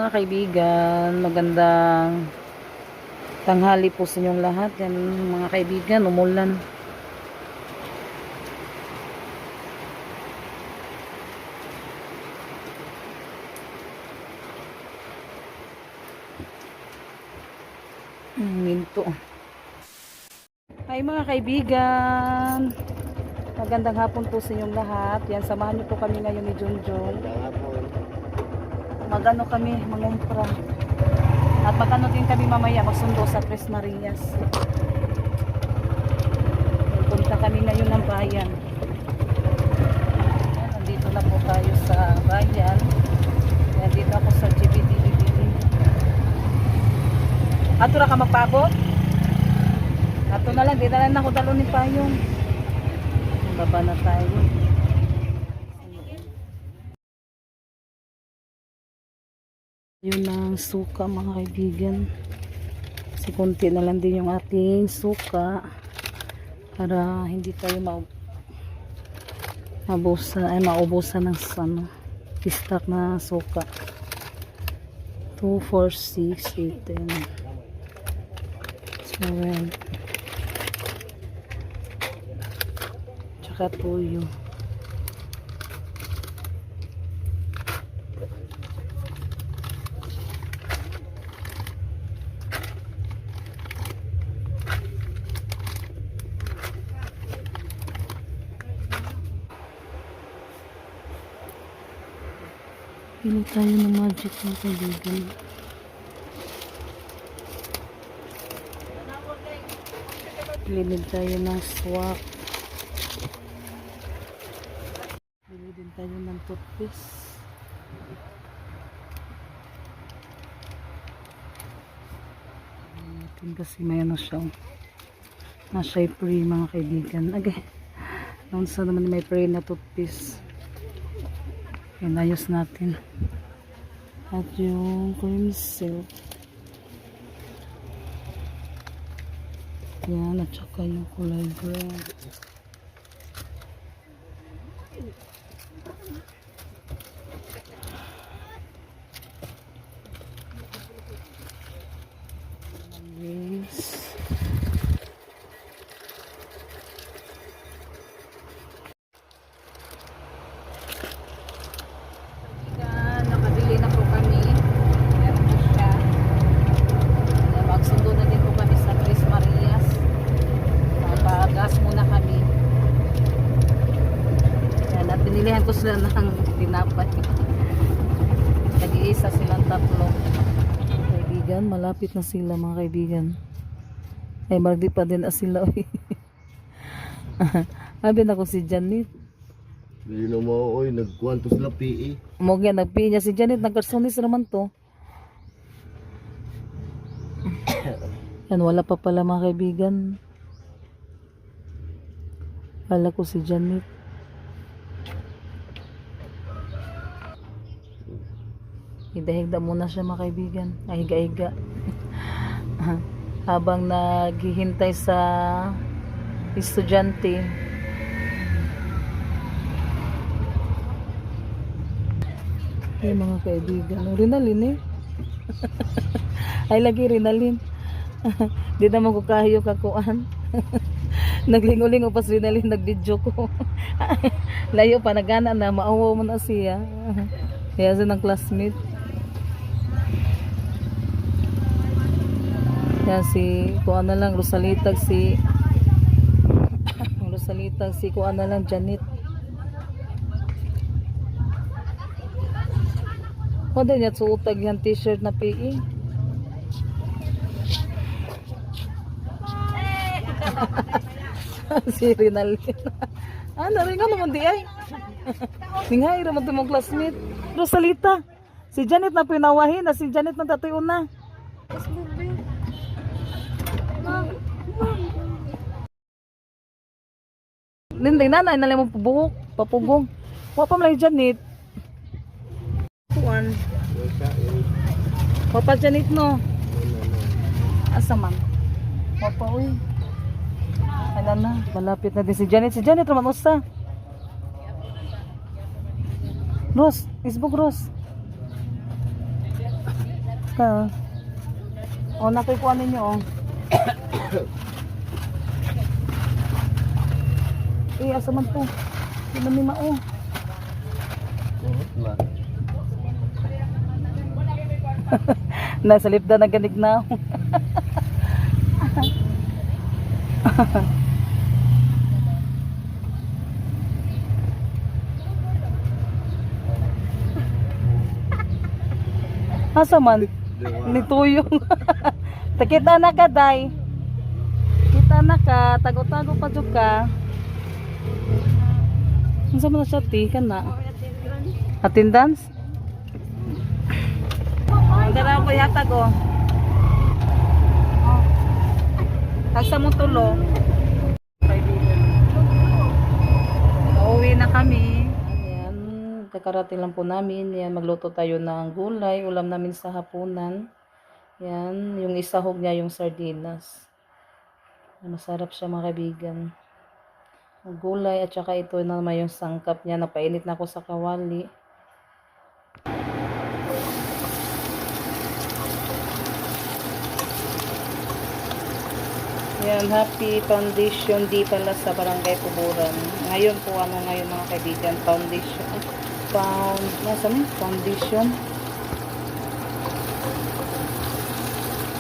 mga kaibigan, magandang tanghali po sa inyong lahat. Yan mga kaibigan, umulan. Minto. Hi mga kaibigan, magandang hapon po sa inyong lahat. Yan, samahan niyo po kami ngayon ni Junjun. Magano kami, mangumpra. At magano din kami mamaya, magsundo sa Tres Marias. Punta kami ngayon ng bayan. Yan, nandito na po tayo sa bayan. Yan, dito ako sa GBDBD. Ato na ka magpabot? Ato na lang, di na lang ako dalo ni Payong. Baba na tayo. Yun ang suka mga kaibigan. Kasi konti na lang din yung ating suka para hindi tayo maubusan ng stock na suka. 2, 4, 6, 8, 10, 7, tsaka tuyo. Pili tayo ng magic ng kaibigan. Pili din tayo ng swak. Pili din tayo ng toothpaste. Natin kasi may ano siya. Nasa free mga kaibigan. Okay. Noon sa naman may free na toothpaste. Inayos natin. At yung cream silk. Yan, at saka yung kulay brown. Yes. Pinilihan ko sila ng tinapay. Nag-iisa silang tatlo. Kaibigan, malapit na sila mga kaibigan. Ay, magdi pa din sila. Sabi na ko si Janet. Hindi na mo, oy, nagkuhan to sila PE. Mogya, nag-PE niya si Janet. Nagkarsonis naman to. Yan, wala pa pala mga kaibigan. Wala ko si Janet. Higda-higda muna siya mga kaibigan. Ay, higa-higa. Habang naghihintay sa estudyante. Ay mga kaibigan. Rinalin eh. Ay lagi rinalin. Di naman ko kahiyo kakuan. Naglinguling pas rinalin nag-video ko. Layo pa nagana na. Maawa mo na siya. Kaya siya ng classmate. Yan si kuan na lang Rosalitag si kuan na lang Janet. Wala niya suotag yung t-shirt na PE. Si Rinalin. Naringan naman di ay. Ningay naman ito mong classmate. Rosalita. Si Janet na pinawahin na si Janet na tatuyo na. Linday na nalim mo pabuhok, papugong. Wa pa malay Janet. Kuan. Wa pa Janet no. Asa man? Wa pa uy. Ala na, malapit na din si Janet. Si Janet naman usa. Ros, Facebook Ros. Basta. O, nakikuha ninyo, o. Asa man to? Hindi man ni mao. Nasa lipda na ganig na. Asa man? Nituyong. Takita na ka, day. Kita na ka, tago-tago pa dyan ka. Ang sama na siya, ka na. Attendance? Ang dara ko yatag, oh. Asa mo tulo? Uuwi na kami. Ayan, kakarating lang po namin. Yan, magluto tayo ng gulay. Ulam namin sa hapunan. Yan, yung isahog niya, yung sardinas. Masarap siya, mga kaibigan. Gulay at saka ito naman yung sangkap niya. Napainit na ako sa kawali. Yan, happy foundation day pala sa Barangay Tuburan. Ngayon po, ngayon mga kaibigan, foundation. Nasa mo? Foundation.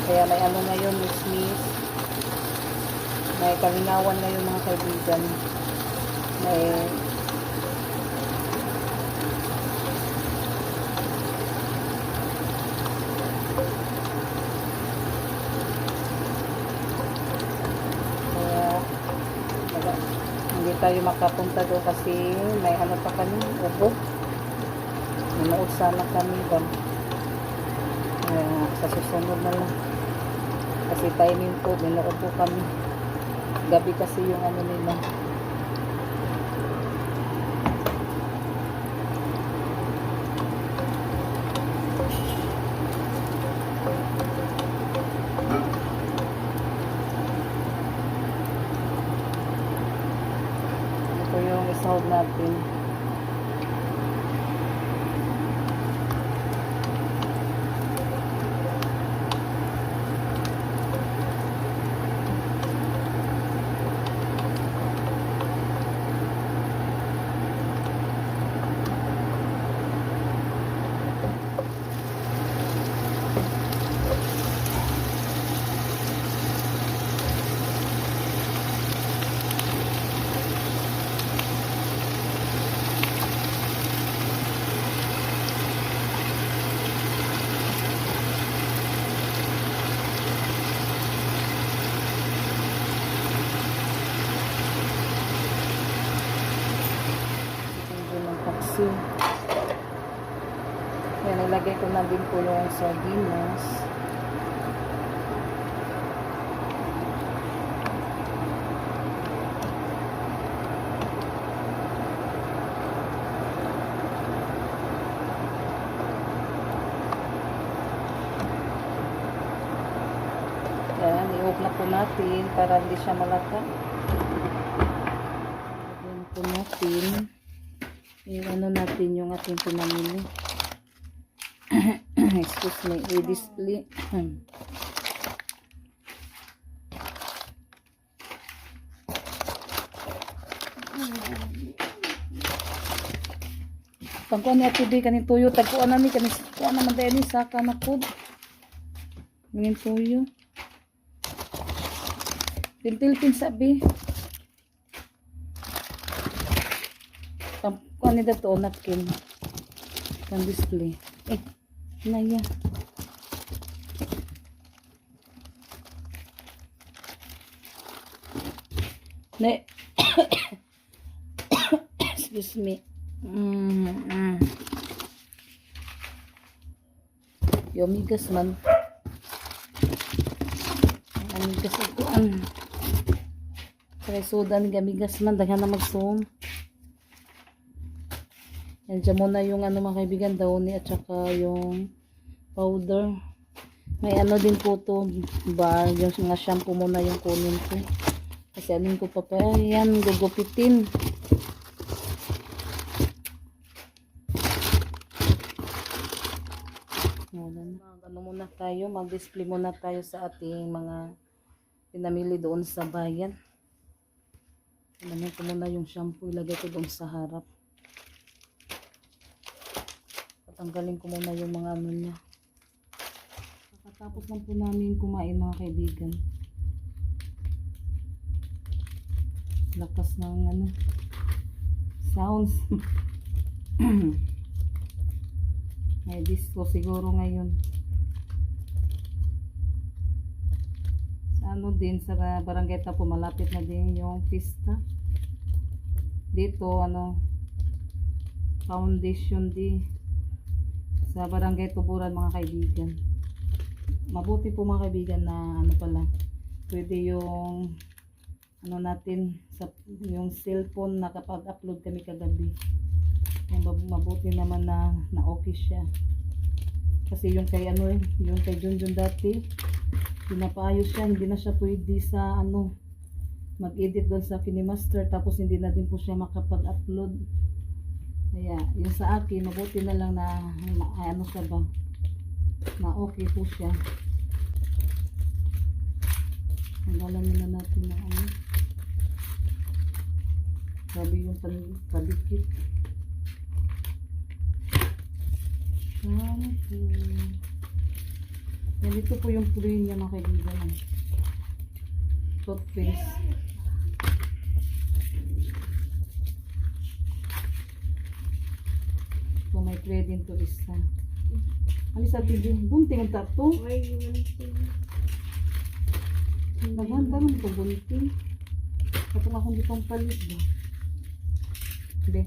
Kaya may ano ngayon, Miss. May kalinawan ngayon mga kaibigan. May hindi tayo makapunta doon kasi may ano pa kami, ubo. Manood sana kami ba? Sa susunod na lang. Kasi timing po, manood po kami. Gabi kasi yung ano nila. Ito yung isahog natin. Yan, nilagay ko na din po yung sardinas. Yan, i-off na po natin para hindi siya malata. Yan po natin. I-ano natin yung ating pinamili. Excuse me, i-display. Pagkuhan ni Ate Day, kanin tuyo. Tagkuhan na ni, kanin naman tayo ni saka na po. Kanin tuyo. Pilpil sabi. Pagkuhan ni dato, napkin. Pang display. Naya. Ne. Excuse me. Yomigas man. Amigas ito. Kaya sudan gamigas man. Daghan na mag-zoom. Yan dyan muna yung ano mga kaibigan, dahon at saka yung powder. May ano din po to bar, yung mga shampoo muna yung kunin ko. Kasi anin ko pa yan, gugupitin. Ano muna, muna tayo, mag-display muna tayo sa ating mga pinamili doon sa bayan. Ilamin ko muna yung shampoo, ilagay ko doon sa harap. Patanggalin ko muna yung mga ano niya. Pagkatapos lang po namin kumain mga kaibigan. Lakas ng ano, sounds. May disco siguro ngayon. Sa ano din, sa barangay Tapo, malapit na din yung pista. Dito, ano, Foundation D. Sa barangay Tuburan mga kaibigan. Mabuti po mga kaibigan na ano pala, pwede yung ano natin, sa, yung cellphone na kapag upload kami kagabi. Mabuti naman na okay siya. Kasi yung kay ano yung kay Junjun dati, pinapaayos siya, hindi na siya pwede sa ano, mag-edit doon sa Kinemaster, tapos hindi na din po siya makapag-upload. Kaya yung sa akin, mabuti na lang na ano siya ba, na okay po siya. Tanggalan na natin na ano, sabi yung padikit. Yan, ito po yung puloy niya mga kaibigan. Toothpaste. So may clear din to isa. Ano sa video? Bunting ang tato. Naganda naman ito bunting. Kapag akong di pang palit ba? Hindi.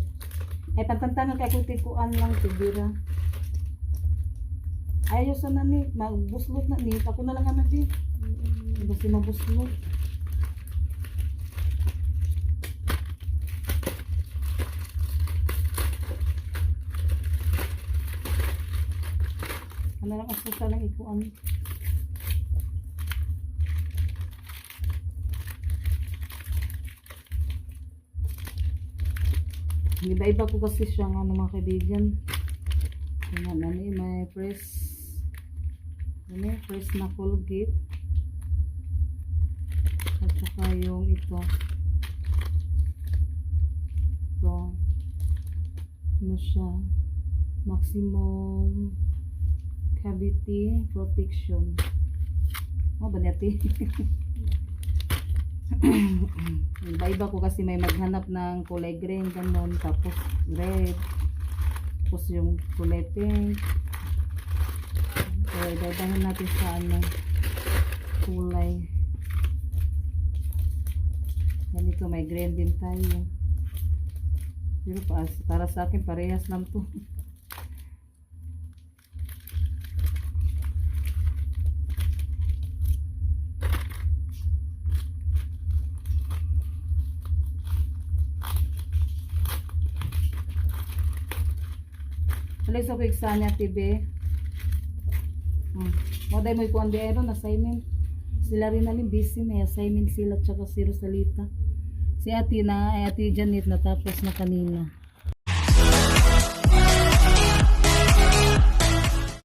Eh, patantangan kay kutikuan lang tibira. Ayos na ni, magbuslot na ni. Ako na lang na di. Basta mabuslot. Ano lang ako sa lang ikuan. Iba-iba ko kasi siya nga mga kaibigan. Yan na ni, may fresh na Colgate. At saka yung ito. So, ano siya? Maximum Cavity Protection. Oh, ba natin? Iba-iba ko kasi may maghanap ng kulay green, ganon, tapos red, tapos yung kulay pink. So, iba-ibahin natin sa ano, kulay. Yan, ito may green din tayo. Pero para sa akin parehas lang to. Alis ako iksa niya, tibe. Moday mo ikuan di aeron, assignment. Sila rin namin busy, may assignment sila tsaka si Rosalita. Si ate Janet natapos na kanina.